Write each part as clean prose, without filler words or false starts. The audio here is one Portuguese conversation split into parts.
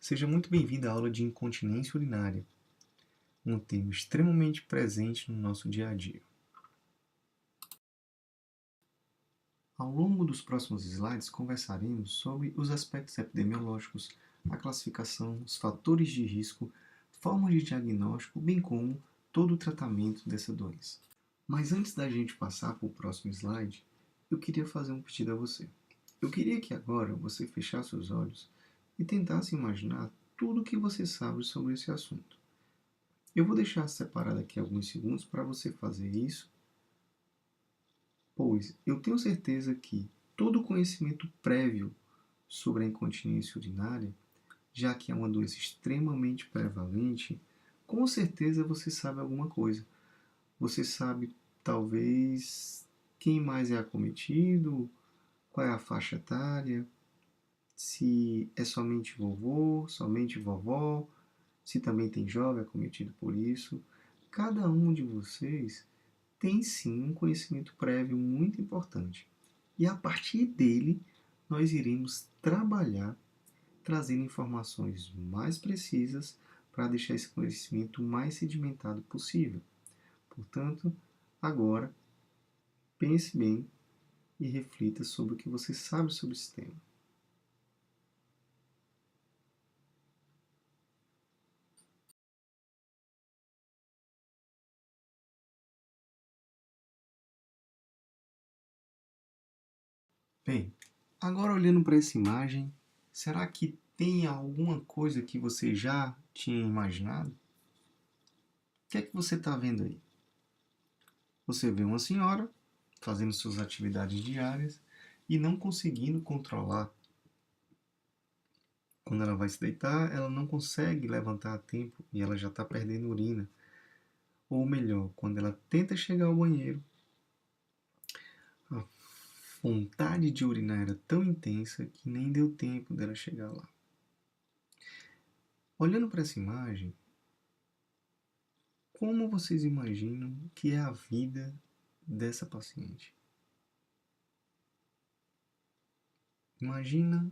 Seja muito bem-vindo à aula de incontinência urinária, um tema extremamente presente no nosso dia a dia. Ao longo dos próximos slides, conversaremos sobre os aspectos epidemiológicos, a classificação, os fatores de risco, formas de diagnóstico, bem como todo o tratamento dessa doença. Mas antes da gente passar para o próximo slide, eu queria fazer um pedido a você. Eu queria que agora você fechasse os olhos e tentasse imaginar tudo o que você sabe sobre esse assunto. Eu vou deixar separado aqui alguns segundos para você fazer isso, pois eu tenho certeza que todo o conhecimento prévio sobre a incontinência urinária, já que é uma doença extremamente prevalente, com certeza você sabe alguma coisa. Você sabe, talvez, quem mais é acometido, qual é a faixa etária, se é somente vovô, somente vovó, se também tem jovem acometido por isso. Cada um de vocês tem sim um conhecimento prévio muito importante. E a partir dele, nós iremos trabalhar trazendo informações mais precisas para deixar esse conhecimento mais sedimentado possível. Portanto, agora, pense bem e reflita sobre o que você sabe sobre esse tema. Bem, agora olhando para essa imagem, será que tem alguma coisa que você já tinha imaginado? O que é que você está vendo aí? Você vê uma senhora fazendo suas atividades diárias e não conseguindo controlar. Quando ela vai se deitar, ela não consegue levantar a tempo e ela já está perdendo urina. Ou melhor, quando ela tenta chegar ao banheiro, a vontade de urinar era tão intensa que nem deu tempo dela chegar lá. Olhando para essa imagem, como vocês imaginam que é a vida dessa paciente? Imagina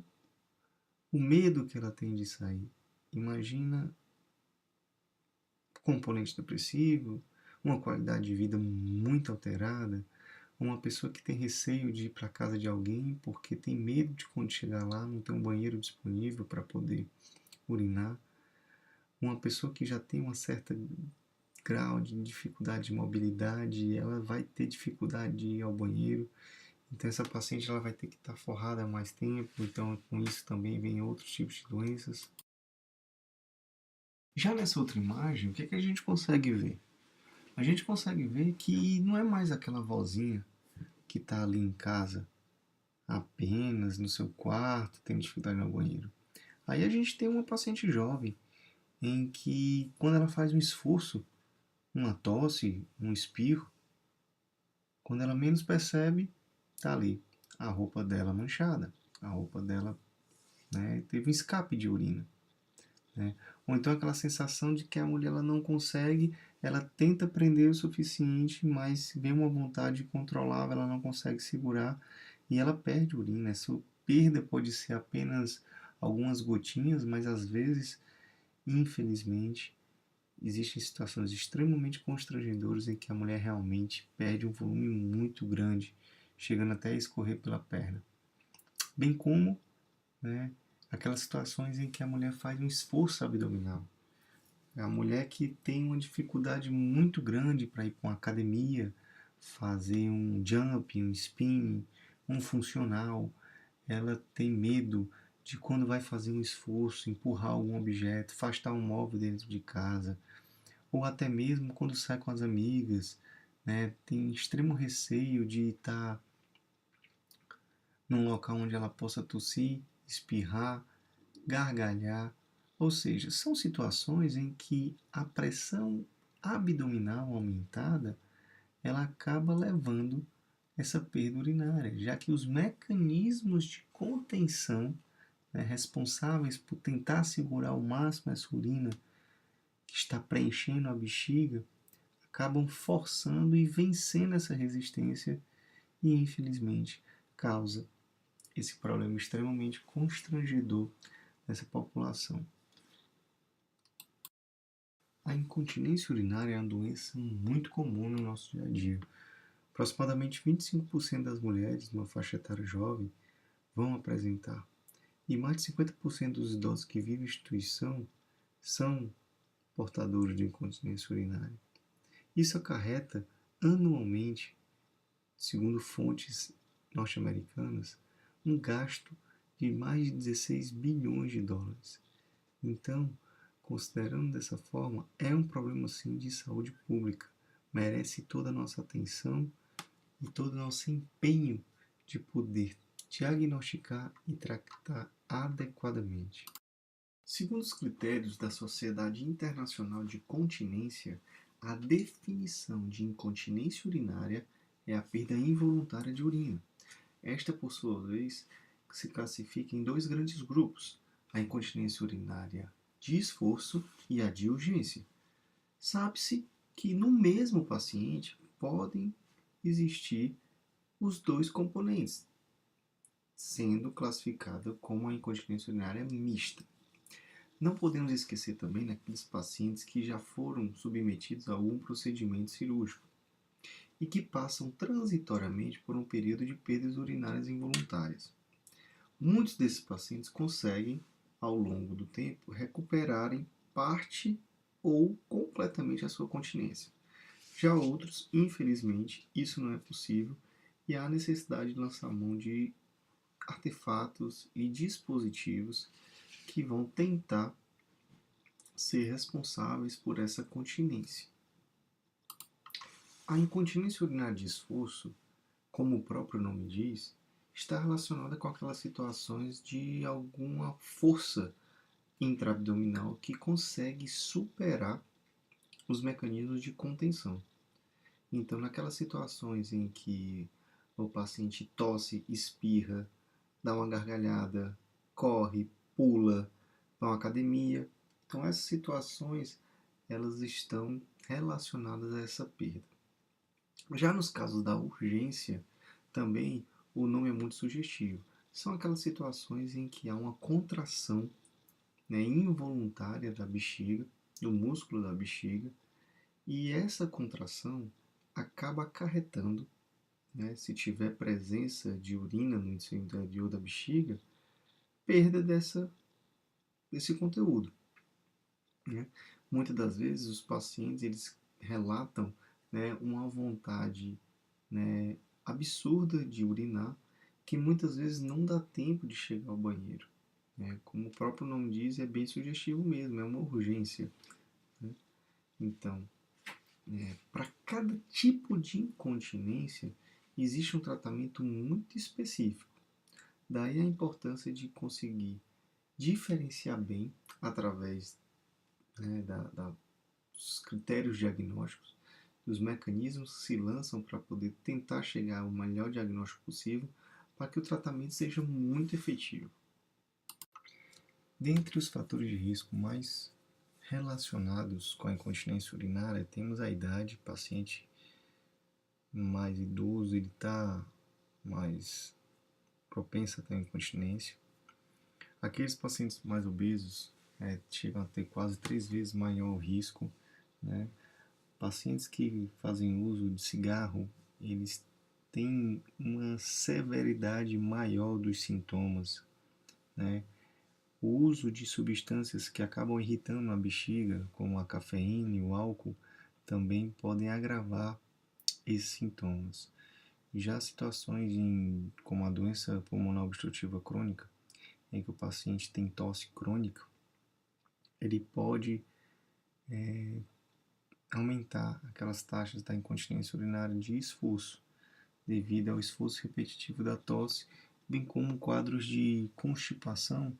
o medo que ela tem de sair. Imagina o componente depressivo, uma qualidade de vida muito alterada, uma pessoa que tem receio de ir para a casa de alguém porque tem medo de quando chegar lá não ter um banheiro disponível para poder urinar, uma pessoa que já tem uma certa grau de dificuldade de mobilidade, ela vai ter dificuldade de ir ao banheiro, então essa paciente ela vai ter que estar forrada há mais tempo, então com isso também vem outros tipos de doenças. Já nessa outra imagem, o que é que a gente consegue ver? A gente consegue ver que não é mais aquela vozinha que está ali em casa, apenas no seu quarto, tendo dificuldade no banheiro. Aí a gente tem uma paciente jovem, em que quando ela faz um esforço, uma tosse, um espirro, quando ela menos percebe, está ali a roupa dela manchada, a roupa dela, né, teve um escape de urina. Né? Ou então aquela sensação de que a mulher ela não consegue, ela tenta prender o suficiente, mas vem uma vontade incontrolável, ela não consegue segurar e ela perde urina. Essa perda pode ser apenas algumas gotinhas, mas às vezes, infelizmente, existem situações extremamente constrangedoras em que a mulher realmente perde um volume muito grande, chegando até a escorrer pela perna. Bem como, né, aquelas situações em que a mulher faz um esforço abdominal. É a mulher que tem uma dificuldade muito grande para ir para uma academia, fazer um jump, um spinning, um funcional. Ela tem medo de quando vai fazer um esforço, empurrar algum objeto, afastar um móvel dentro de casa, ou até mesmo quando sai com as amigas, né, tem extremo receio de estar num local onde ela possa tossir, espirrar, gargalhar. Ou seja, são situações em que a pressão abdominal aumentada ela acaba levando essa perda urinária, já que os mecanismos de contenção, né, responsáveis por tentar segurar ao máximo essa urina que está preenchendo a bexiga acabam forçando e vencendo essa resistência e, infelizmente, causa esse problema extremamente constrangedor nessa população. A incontinência urinária é uma doença muito comum no nosso dia a dia. Aproximadamente 25% das mulheres numa faixa etária jovem vão apresentar, e mais de 50% dos idosos que vivem em instituição são portadores de incontinência urinária. Isso acarreta anualmente, segundo fontes norte-americanas, um gasto de mais de 16 bilhões de dólares. Então, considerando dessa forma, é um problema sim de saúde pública. Merece toda a nossa atenção e todo o nosso empenho de poder diagnosticar e tratar adequadamente. Segundo os critérios da Sociedade Internacional de Continência, a definição de incontinência urinária é a perda involuntária de urina. Esta, por sua vez, se classifica em dois grandes grupos: a incontinência urinária de esforço e a de urgência. Sabe-se que no mesmo paciente podem existir os dois componentes, sendo classificada como a incontinência urinária mista. Não podemos esquecer também daqueles pacientes que já foram submetidos a algum procedimento cirúrgico e que passam transitoriamente por um período de perdas urinárias involuntárias. Muitos desses pacientes conseguem, ao longo do tempo, recuperarem parte ou completamente a sua continência. Já outros, infelizmente, isso não é possível e há necessidade de lançar mão de artefatos e dispositivos que vão tentar ser responsáveis por essa continência. A incontinência urinária de esforço, como o próprio nome diz, está relacionada com aquelas situações de alguma força intraabdominal que consegue superar os mecanismos de contenção. Então, naquelas situações em que o paciente tosse, espirra, dá uma gargalhada, corre, pula, vai à academia. Então, essas situações elas estão relacionadas a essa perda. Já nos casos da urgência, também o nome é muito sugestivo. São aquelas situações em que há uma contração, né, involuntária da bexiga, do músculo da bexiga, e essa contração acaba acarretando, né, se tiver presença de urina no interior da bexiga, perda desse conteúdo. Né? Muitas das vezes os pacientes eles relatam, né, uma vontade, né, absurda de urinar, que muitas vezes não dá tempo de chegar ao banheiro. Né? Como o próprio nome diz, é bem sugestivo mesmo, é uma urgência. Né? Então, para cada tipo de incontinência, existe um tratamento muito específico. Daí a importância de conseguir diferenciar bem através, né, dos critérios diagnósticos, dos mecanismos que se lançam para poder tentar chegar ao melhor diagnóstico possível para que o tratamento seja muito efetivo. Dentre os fatores de risco mais relacionados com a incontinência urinária, temos a idade. O paciente mais idoso ele está mais propenso a ter incontinência. Aqueles pacientes mais obesos chegam a ter quase 3 vezes maior risco. Né? Pacientes que fazem uso de cigarro, eles têm uma severidade maior dos sintomas. Né? O uso de substâncias que acabam irritando a bexiga, como a cafeína e o álcool, também podem agravar esses sintomas. Já situações como a doença pulmonar obstrutiva crônica, em que o paciente tem tosse crônica, ele pode aumentar aquelas taxas da incontinência urinária de esforço, devido ao esforço repetitivo da tosse, bem como quadros de constipação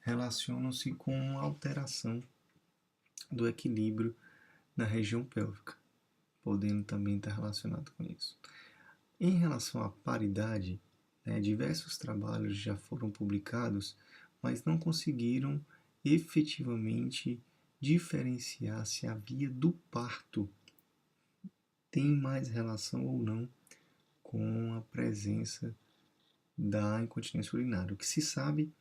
relacionam-se com alteração do equilíbrio na região pélvica, podendo também estar relacionado com isso. Em relação à paridade, diversos trabalhos já foram publicados, mas não conseguiram efetivamente diferenciar se a via do parto tem mais relação ou não com a presença da incontinência urinária. O que se sabe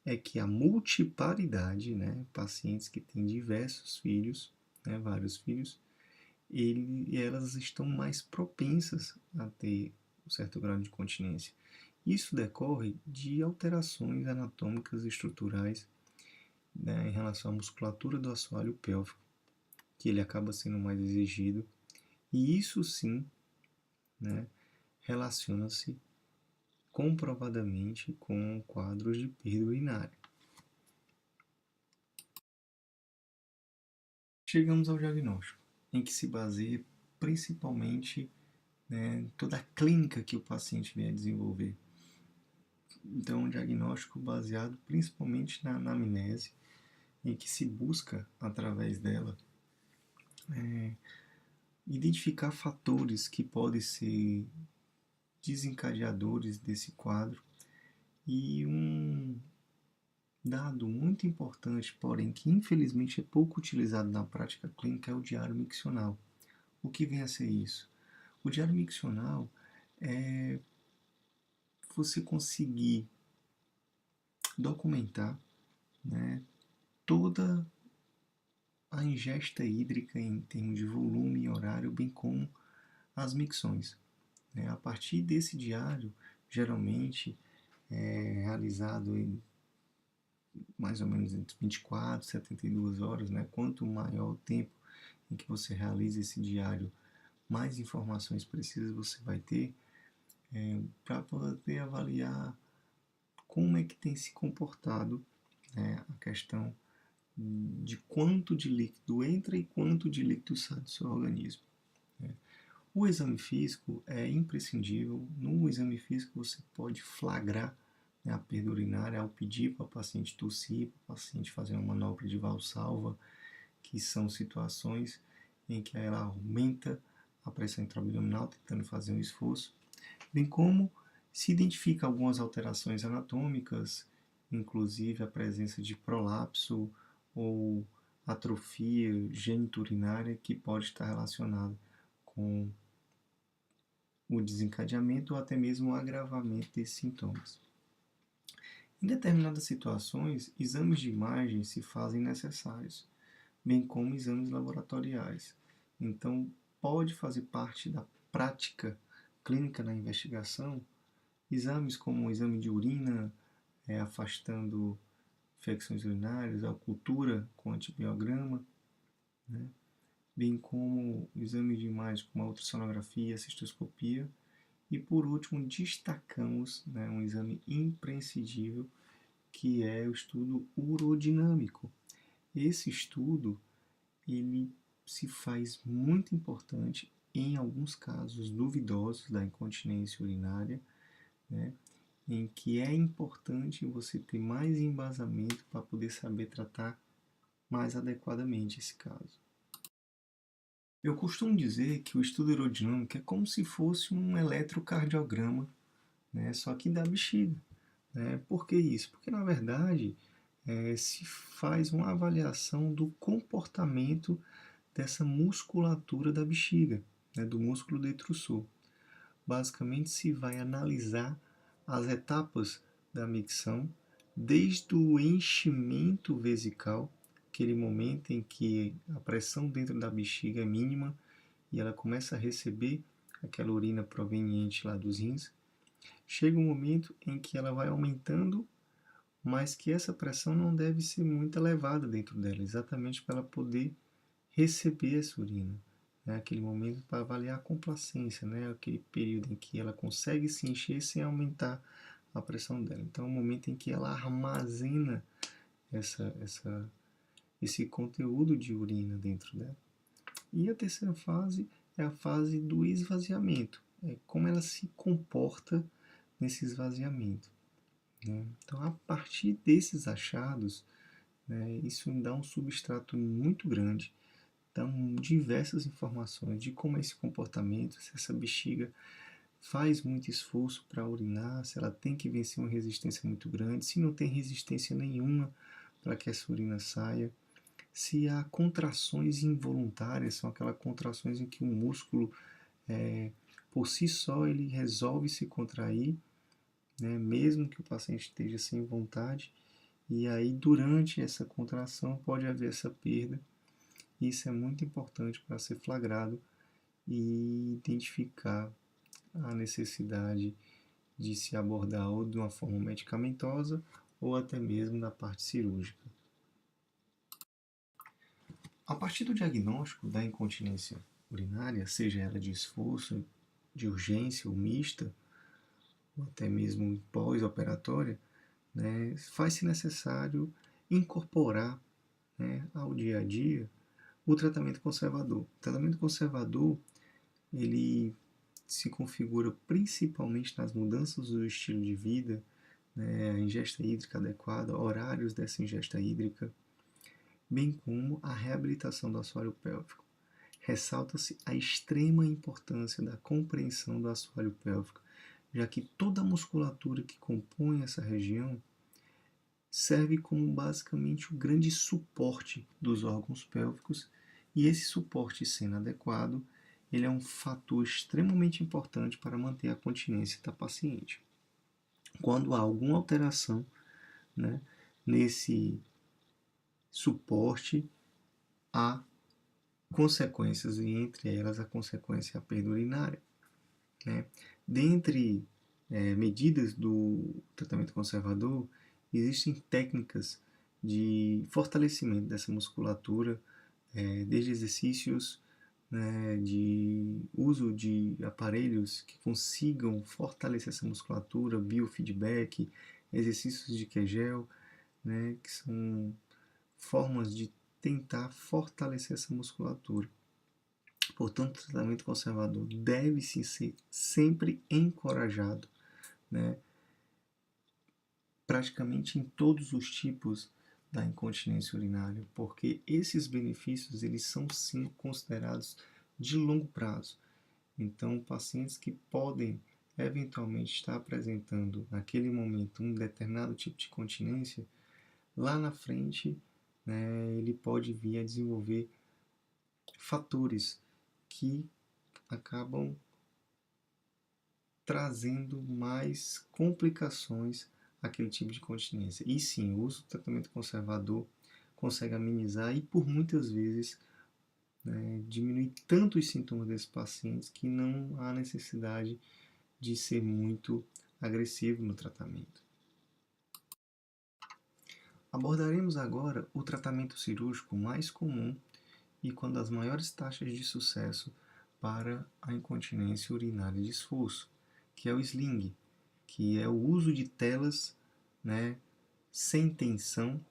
é que a multiparidade, pacientes que têm diversos filhos, né, vários filhos, elas estão mais propensas a ter um certo grau de continência. Isso decorre de alterações anatômicas e estruturais, né, em relação à musculatura do assoalho pélvico, que ele acaba sendo mais exigido, e isso sim, né, relaciona-se comprovadamente com quadros de perda urinária. Chegamos ao diagnóstico, em que se baseia principalmente, né, toda a clínica que o paciente vem a desenvolver. Então, um diagnóstico baseado principalmente na anamnese, em que se busca, através dela, identificar fatores que podem ser desencadeadores desse quadro. E um dado muito importante, porém que infelizmente é pouco utilizado na prática clínica, é o diário miccional. O que vem a ser isso? O diário miccional é você conseguir documentar, né, toda a ingesta hídrica em termos de volume e horário, bem como as micções, né? A partir desse diário, geralmente é realizado em mais ou menos entre 24 e 72 horas, né? Quanto maior o tempo em que você realiza esse diário, mais informações precisas você vai ter, para poder avaliar como é que tem se comportado, né, a questão de quanto de líquido entra e quanto de líquido sai do seu organismo, né? O exame físico é imprescindível. No exame físico você pode flagrar, né, a perda urinária ao pedir para o paciente tossir, para o paciente fazer uma manobra de valsalva, que são situações em que ela aumenta a pressão intraabdominal, tentando fazer um esforço, bem como se identifica algumas alterações anatômicas, inclusive a presença de prolapso ou atrofia geniturinária, que pode estar relacionada com o desencadeamento ou até mesmo o agravamento desses sintomas. Em determinadas situações, exames de imagem se fazem necessários, bem como exames laboratoriais. Então, pode fazer parte da prática clínica na investigação exames como o exame de urina, afastando infecções urinárias, a cultura com antibiograma, né? Bem como o exame de imagem como a ultrassonografia, a cistoscopia. E por último, destacamos, né, um exame imprescindível, que é o estudo urodinâmico. Esse estudo ele se faz muito importante em alguns casos duvidosos da incontinência urinária, né, em que é importante você ter mais embasamento para poder saber tratar mais adequadamente esse caso. Eu costumo dizer que o estudo aerodinâmico é como se fosse um eletrocardiograma, né, só que da bexiga, né? Por que isso? Porque, na verdade, se faz uma avaliação do comportamento dessa musculatura da bexiga, né, do músculo detrusor. Basicamente, se vai analisar as etapas da micção, desde o enchimento vesical, aquele momento em que a pressão dentro da bexiga é mínima e ela começa a receber aquela urina proveniente lá dos rins. Chega um momento em que ela vai aumentando, mas que essa pressão não deve ser muito elevada dentro dela, exatamente para ela poder receber essa urina. É aquele momento para avaliar a complacência, né? Aquele período em que ela consegue se encher sem aumentar a pressão dela. Então, é o momento em que ela armazena esse conteúdo de urina dentro dela. E a terceira fase é a fase do esvaziamento, é como ela se comporta nesse esvaziamento, né? Então, a partir desses achados, né, isso dá um substrato muito grande, dão diversas informações de como é esse comportamento, se essa bexiga faz muito esforço para urinar, se ela tem que vencer uma resistência muito grande, se não tem resistência nenhuma para que essa urina saia, se há contrações involuntárias, são aquelas contrações em que o músculo, por si só, ele resolve se contrair, né, mesmo que o paciente esteja sem vontade, e aí durante essa contração pode haver essa perda. Isso é muito importante para ser flagrado e identificar a necessidade de se abordar ou de uma forma medicamentosa ou até mesmo da parte cirúrgica. A partir do diagnóstico da incontinência urinária, seja ela de esforço, de urgência ou mista, ou até mesmo pós-operatória, né, faz-se necessário incorporar, né, ao dia a dia o tratamento conservador. O tratamento conservador ele se configura principalmente nas mudanças do estilo de vida, né, a ingesta hídrica adequada, horários dessa ingesta hídrica, bem como a reabilitação do assoalho pélvico. Ressalta-se a extrema importância da compreensão do assoalho pélvico, já que toda a musculatura que compõe essa região serve como basicamente o grande suporte dos órgãos pélvicos, e esse suporte sendo adequado, ele é um fator extremamente importante para manter a continência da paciente. Quando há alguma alteração, né, nesse suporte, há consequências, e entre elas a consequência é a perda urinária. Né? Dentre medidas do tratamento conservador, existem técnicas de fortalecimento dessa musculatura, desde exercícios, né, de uso de aparelhos que consigam fortalecer essa musculatura, biofeedback, exercícios de Kegel, né, que são formas de tentar fortalecer essa musculatura. Portanto, o tratamento conservador deve sim ser sempre encorajado, né, praticamente em todos os tipos da incontinência urinária, porque esses benefícios eles são sim considerados de longo prazo. Então, pacientes que podem eventualmente estar apresentando naquele momento um determinado tipo de continência, lá na frente, né, ele pode vir a desenvolver fatores que acabam trazendo mais complicações àquele tipo de continência. E sim, o uso do tratamento conservador consegue amenizar e por muitas vezes, né, diminuir tanto os sintomas desses pacientes que não há necessidade de ser muito agressivo no tratamento. Abordaremos agora o tratamento cirúrgico mais comum e com das maiores taxas de sucesso para a incontinência urinária de esforço, que é o sling, que é o uso de telas, né, sem tensão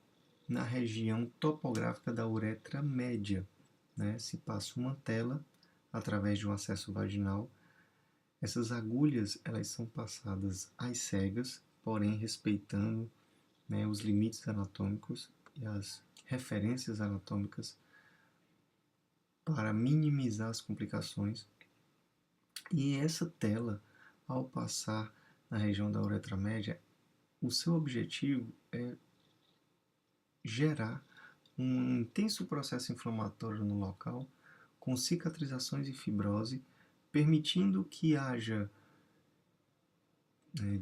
na região topográfica da uretra média. Né? Se passa uma tela através de um acesso vaginal. Essas agulhas elas são passadas às cegas, porém respeitando, né, os limites anatômicos e as referências anatômicas para minimizar as complicações. E essa tela, ao passar na região da uretra média, o seu objetivo é gerar um intenso processo inflamatório no local, com cicatrizações e fibrose, permitindo que haja,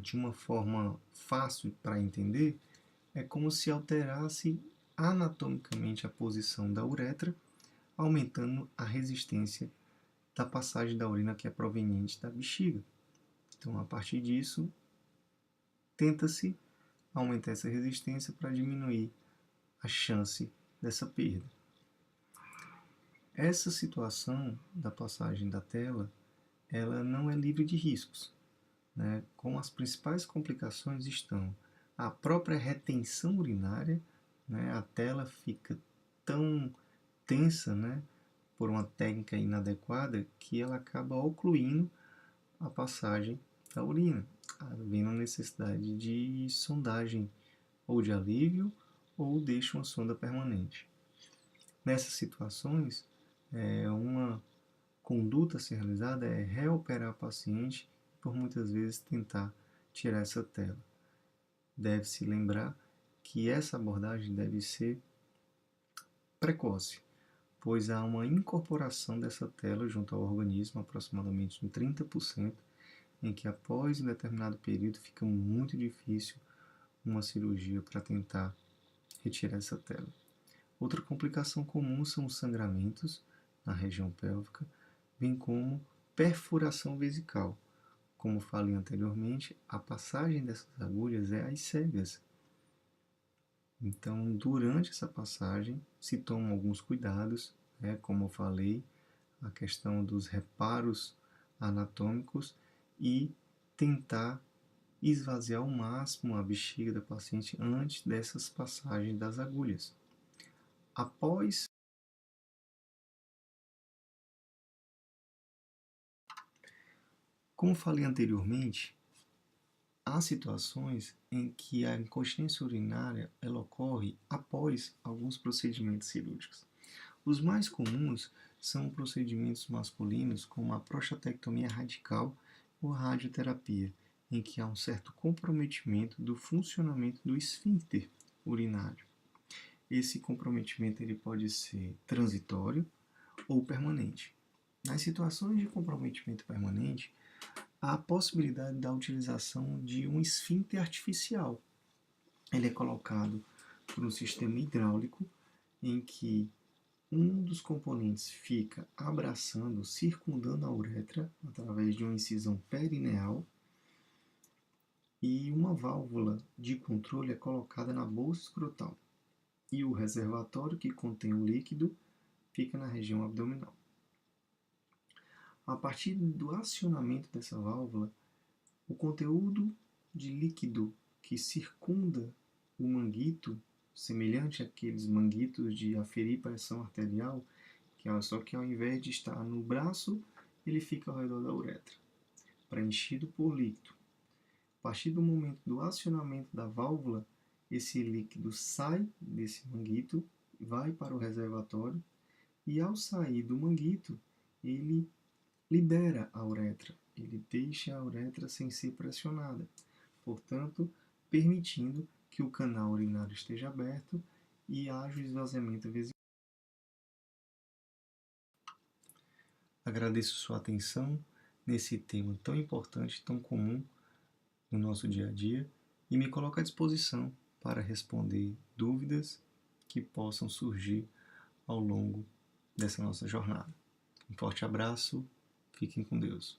de uma forma fácil para entender, é como se alterasse anatomicamente a posição da uretra, aumentando a resistência da passagem da urina que é proveniente da bexiga. Então, a partir disso, tenta-se aumentar essa resistência para diminuir a chance dessa perda. Essa situação da passagem da tela, ela não é livre de riscos, né? Como as principais complicações estão a própria retenção urinária, né? A tela fica tão tensa, né, por uma técnica inadequada que ela acaba ocluindo a passagem da urina, havendo necessidade de sondagem ou de alívio ou deixa uma sonda permanente. Nessas situações, uma conduta a ser realizada é reoperar o paciente e por muitas vezes tentar tirar essa tela. Deve-se lembrar que essa abordagem deve ser precoce, pois há uma incorporação dessa tela junto ao organismo, aproximadamente em 30%, em que após um determinado período fica muito difícil uma cirurgia para tentar retirar essa tela. Outra complicação comum são os sangramentos na região pélvica, bem como perfuração vesical. Como falei anteriormente, a passagem dessas agulhas é às cegas. Então, durante essa passagem, se tomam alguns cuidados, como eu falei, a questão dos reparos anatômicos e tentar esvaziar ao máximo a bexiga da paciente antes dessas passagens das agulhas. Após Como falei anteriormente, há situações em que a incontinência urinária ela ocorre após alguns procedimentos cirúrgicos. Os mais comuns são procedimentos masculinos, como a prostatectomia radical ou a radioterapia, em que há um certo comprometimento do funcionamento do esfíncter urinário. Esse comprometimento ele pode ser transitório ou permanente. Nas situações de comprometimento permanente, há a possibilidade da utilização de um esfíncter artificial. Ele é colocado por um sistema hidráulico em que um dos componentes fica abraçando, circundando a uretra através de uma incisão perineal e uma válvula de controle é colocada na bolsa escrotal e o reservatório que contém o líquido fica na região abdominal. A partir do acionamento dessa válvula, o conteúdo de líquido que circunda o manguito, semelhante àqueles manguitos de aferir pressão arterial, só que ao invés de estar no braço, ele fica ao redor da uretra, preenchido por líquido. A partir do momento do acionamento da válvula, esse líquido sai desse manguito, vai para o reservatório e ao sair do manguito, ele libera a uretra, ele deixa a uretra sem ser pressionada, portanto, permitindo que o canal urinário esteja aberto e haja o esvaziamento vesical. Agradeço sua atenção nesse tema tão importante, tão comum no nosso dia a dia e me coloco à disposição para responder dúvidas que possam surgir ao longo dessa nossa jornada. Um forte abraço, fiquem com Deus.